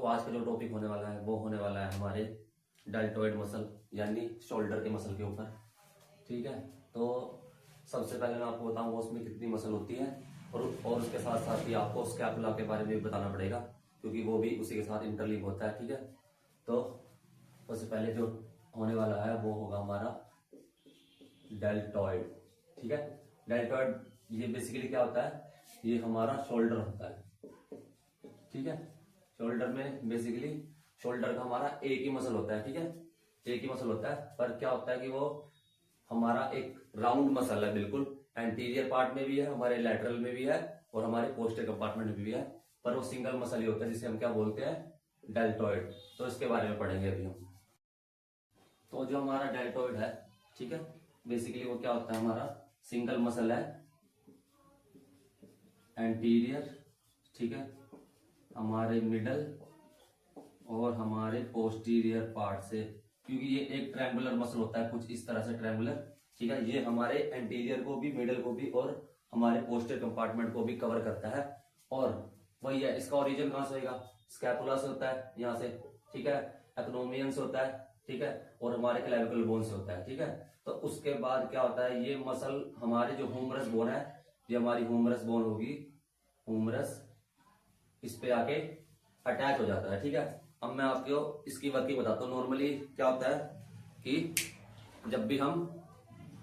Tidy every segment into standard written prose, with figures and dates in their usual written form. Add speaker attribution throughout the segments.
Speaker 1: तो आज का जो टॉपिक होने वाला है वो होने वाला है हमारे डेल्टॉइड मसल यानी शोल्डर के मसल के ऊपर। ठीक है, तो सबसे पहले मैं आपको बताऊंगा उसमें कितनी मसल होती है और उसके साथ साथ ही आपको स्कैपुला के बारे में भी बताना पड़ेगा क्योंकि वो भी उसी के साथ इंटरलिंक होता है। ठीक है, तो सबसे पहले जो होने वाला है वो होगा हमारा डेल्टॉइड। ठीक है, डेल्टॉइड ये बेसिकली क्या होता है, ये हमारा शोल्डर होता है। ठीक है, शोल्डर में बेसिकली शोल्डर का हमारा एक ही मसल होता है। ठीक है, एक ही मसल होता है, पर क्या होता है कि वो हमारा एक राउंड मसल है, बिल्कुल एंटीरियर पार्ट में भी है, हमारे लैटरल में भी है और हमारे पोस्टर कंपार्टमेंट में भी है, पर वो सिंगल मसल ही होता है जिसे हम क्या बोलते हैं, डेल्टॉइड। तो इसके बारे में पढ़ेंगे अभी हम। तो जो हमारा डेल्टॉइड है, ठीक है, बेसिकली वो क्या होता है, हमारा सिंगल मसल है एंटीरियर, ठीक है, हमारे मिडल और हमारे पोस्टीरियर पार्ट से, क्योंकि ये एक ट्रायंगुलर मसल होता है कुछ इस तरह से ट्रायंगुलर। ठीक है, ये हमारे एंटीरियर को भी, मिडल को भी और हमारे पोस्टीरियर कंपार्टमेंट को भी कवर करता है। और वही है, इसका ओरिजिन कहां से होगा, स्कैपुला से होता है, यहाँ से। ठीक है, एक्नोमियन से होता है। ठीक है, और हमारे क्लेविकल बोन से होता है। ठीक है, तो उसके बाद क्या होता है, ये मसल हमारे जो ह्यूमरस बोन है, ये हमारी ह्यूमरस बोन होगी, ह्यूमरस, इस पे आके अटैच हो जाता है। ठीक है, अब मैं आपको इसकी वर्किंग बताता हूँ। नॉर्मली क्या होता है कि जब भी हम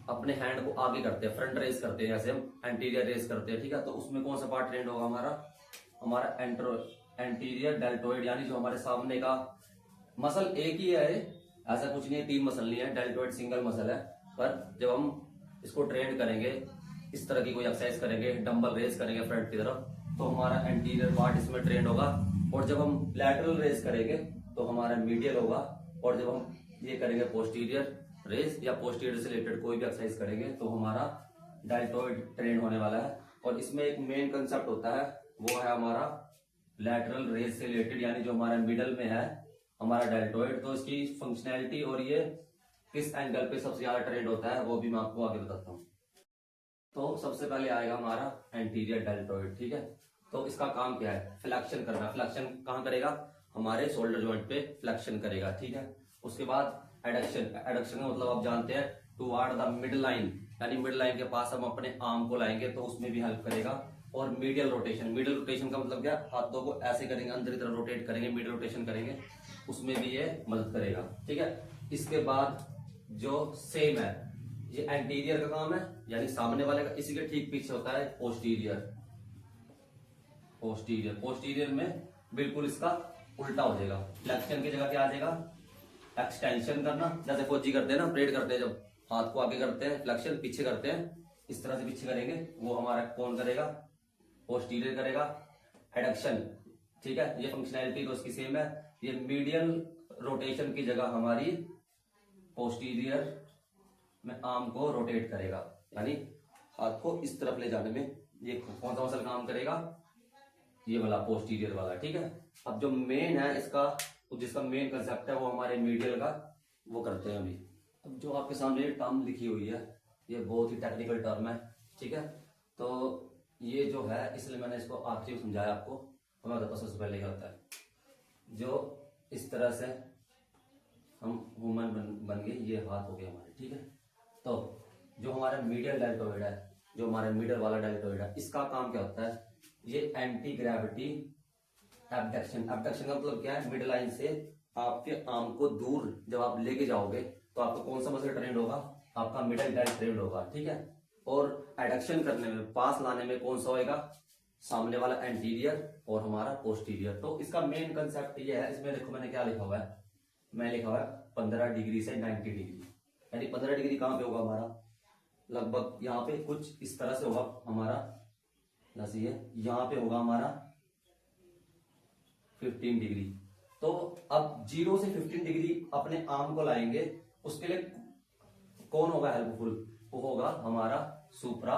Speaker 1: अपने हैंड को आगे करते हैं, फ्रंट रेस करते हैं, जैसे हम एंटीरियर रेस करते हैं, ठीक है, तो उसमें कौन सा पार्ट ट्रेंड होगा, हमारा एंटीरियर डेल्टॉइड, यानी जो हमारे सामने का मसल एक ही है, ऐसा कुछ नहीं है, तीन मसल नहीं है, डेल्टॉइड सिंगल मसल है। पर जब हम इसको ट्रेंड करेंगे, इस तरह की कोई एक्सरसाइज करेंगे, डंबल रेस करेंगे फ्रंट की तरफ, तो हमारा एंटीरियर पार्ट इसमें ट्रेंड होगा। और जब हम लैटरल रेस करेंगे तो हमारा मीडियल होगा। और जब हम ये करेंगे पोस्टीरियर रेस या पोस्टीरियर से रिलेटेड कोई भी एक्सरसाइज करेंगे तो हमारा डेल्टॉइड ट्रेंड होने वाला है। और इसमें एक मेन कंसेप्ट होता है, वो है हमारा लैटरल रेस से रिलेटेड, यानी जो हमारा मिडल में है हमारा डेल्टॉइड। तो इसकी फंक्शनैलिटी और ये किस एंगल पे सबसे ज्यादा ट्रेंड होता है वो भी मैं आपको आगे बताता हूँ। तो सबसे पहले आएगा हमारा एंटीरियर डेल्टॉइड। ठीक है, तो इसका काम क्या है, फ्लेक्शन करना। फ्लेक्शन कहां करेगा, हमारे शोल्डर जॉइंट पे फ्लेक्शन करेगा। ठीक है, उसके बाद एडक्शन। एडक्शन का मतलब आप जानते हैं, टुवर्ड द मिड लाइन, यानी मिड लाइन के पास हम अपने आर्म को लाएंगे तो उसमें भी हेल्प करेगा। और मीडियल रोटेशन, मीडियल रोटेशन का मतलब क्या, हाथों को ऐसे करेंगे, अंदर की तरफ रोटेट करेंगे, मीडियल रोटेशन करेंगे, उसमें भी ये मदद करेगा। ठीक है, इसके बाद जो सेम है, ये एंटीरियर का काम है यानी सामने वाले का, इसी के ठीक पीछे होता है पोस्टीरियर। पोस्टीरियर, पोस्टीरियर में बिल्कुल इसका उल्टा हो जाएगा। फ्लेक्शन की जगह क्या आ जाएगा, एक्सटेंशन करना, जैसे फौजी करते हैं ना, परेड करते हैं, जब हाथ को आगे करते हैं, फ्लेक्शन पीछे करते हैं, इस तरह से पीछे करेंगे, वो हमारा कौन करेगा, पोस्टीरियर करेगा। एडक्शन, ठीक है, ये फंक्शनैलिटी तो उसकी सेम है। ये मीडियल रोटेशन की जगह हमारी पोस्टीरियर में आर्म को रोटेट करेगा, यानी हाथ को इस तरफ ले जाने में ये कौन सा मसल काम करेगा, ये वाला पोस्टीरियर वाला। ठीक है, अब जो मेन है इसका, जिसका मेन कंसेप्ट है वो हमारे मीडियल का, वो करते हैं अभी। अब जो आपके सामने टर्म लिखी हुई है, ये बहुत ही टेक्निकल टर्म है। ठीक है, तो ये जो है, इसलिए मैंने इसको आखिरी में समझाया आपको। हमें बताता हूं सबसे पहले क्या होता है। जो इस तरह से हम वुमन बन गए, ये हाथ हो गए हमारे। ठीक है, तो जो हमारा मीडियल डेल्टॉइड है, जो हमारा मिडल वाला डेल्टॉइड है, इसका काम क्या होता है, ये एंटी ग्रेविटी एब्डक्शन। एब्डक्शन का मतलब क्या है, मिड लाइन से आपके आर्म को दूर जब आप लेके जाओगे तो आपका कौन सा मसल ट्रेंड होगा, आपका मिडल डेल्ट ट्रेंड होगा। ठीक है, और एडक्शन करने में, पास लाने में कौन सा होएगा, सामने वाला एंटीरियर और हमारा पोस्टीरियर। तो इसका मेन कंसेप्ट ये है, इसमें देखो मैंने क्या लिखा हुआ है, मैं लिखा हुआ है 15 डिग्री से 90 डिग्री, यानी 15 डिग्री कहां पे होगा हमारा, लगभग यहाँ पे कुछ इस तरह से होगा हमारा, जैसे ये यहाँ पे होगा हमारा 15 डिग्री। तो अब 0 से 15 डिग्री अपने आर्म को लाएंगे, उसके लिए कौन होगा हेल्पफुल, वो होगा हमारा सुप्रा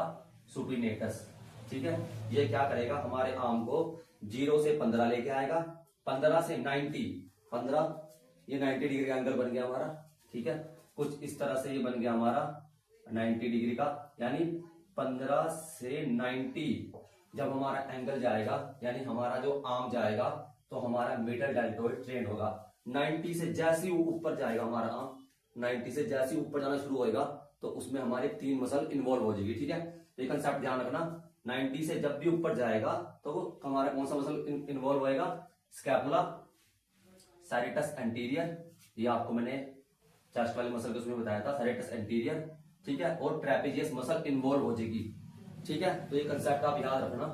Speaker 1: सुपिनेटस। ठीक है, ये क्या करेगा, हमारे आर्म को 0 से 15 लेके आएगा, 15 से 90, 15, ये 90 डिग्री का एंगल बन गया हमारा। ठीक है, कुछ इस तरह से ये बन गया हमारा 90 डिग्री का, यानी 15 से 90 जब हमारा एंगल जाएगा, यानी हमारा जो आर्म जाएगा तो हमारा मिडल डेल्टोइड ट्रेंड होगा। 90 से जैसे ही ऊपर जाएगा हमारा आर्म, 90 से जैसे ही ऊपर जाना शुरू होएगा तो उसमें हमारे 3 मसल इन्वॉल्व हो जाएगी। ठीक है, तो ये कंसेप्ट ध्यान रखना। 90 से जब भी ऊपर जाएगा तो हमारा कौन सा मसल इन्वॉल्व होएगा? स्कैपुला, सैरेटस एंटीरियर, ये आपको मैंने चेस्ट वाले मसल के उसमें बताया था, सैरेटस एंटीरियर। ठीक है, और ट्रेपेजियस मसल इन्वॉल्व हो जाएगी। ठीक है, तो ये कंसेप्ट आप याद रखना।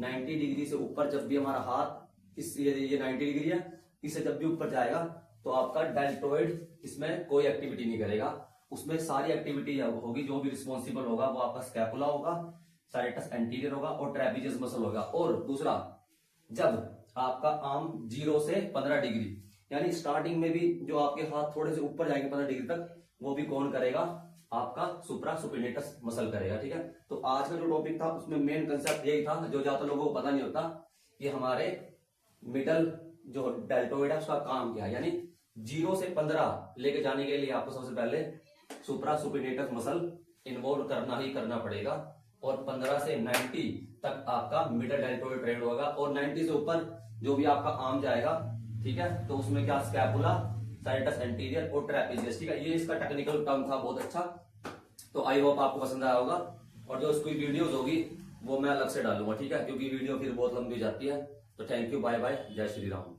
Speaker 1: 90 डिग्री से ऊपर जब भी हमारा हाथ ये 90 डिग्री है, इससे जब भी ऊपर जाएगा तो आपका डेल्टोइड इसमें कोई एक्टिविटी नहीं करेगा, उसमें सारी एक्टिविटी होगी, जो भी रिस्पॉन्सिबल होगा वो आपका स्कैपुला होगा, सैरेटस एंटीरियर होगा और ट्रेपेजियस मसल होगा। और दूसरा, जब आपका आर्म 0 से 15 डिग्री, यानी स्टार्टिंग में भी जो आपके हाथ थोड़े से ऊपर जाएंगे 15 डिग्री तक, वो भी कौन करेगा? आपका सुप्रा सुपिनेटस मसल करेगा। ठीक है, तो आज का जो टॉपिक था उसमें मेन कंसेप्ट यही था, जो ज्यादा लोगों को पता नहीं होता कि हमारे मिडल जो डेल्टोइड है उसका काम क्या है। यानी 0 से 15 लेके जाने के लिए आपको सबसे पहले सुप्रा सुपिनेटस मसल इन्वॉल्व करना ही करना पड़ेगा, और 15 से 90 तक आपका मिडल डेल्टोइड ट्रेंड होगा, और 90 से ऊपर जो भी आपका आर्म जाएगा, ठीक है, तो उसमें क्या? स्कैपुला, सैरेटस एंटीरियर और ट्रेपेजियस। ठीक है, ये इसका टेक्निकल टर्म था, बहुत अच्छा। तो आई होप आपको पसंद आया होगा, और जो इसकी वीडियोस होगी वो मैं अलग से डालूंगा। ठीक है, क्योंकि वीडियो फिर बहुत लंबी हो जाती है। तो थैंक यू, बाय बाय, जय श्री राम।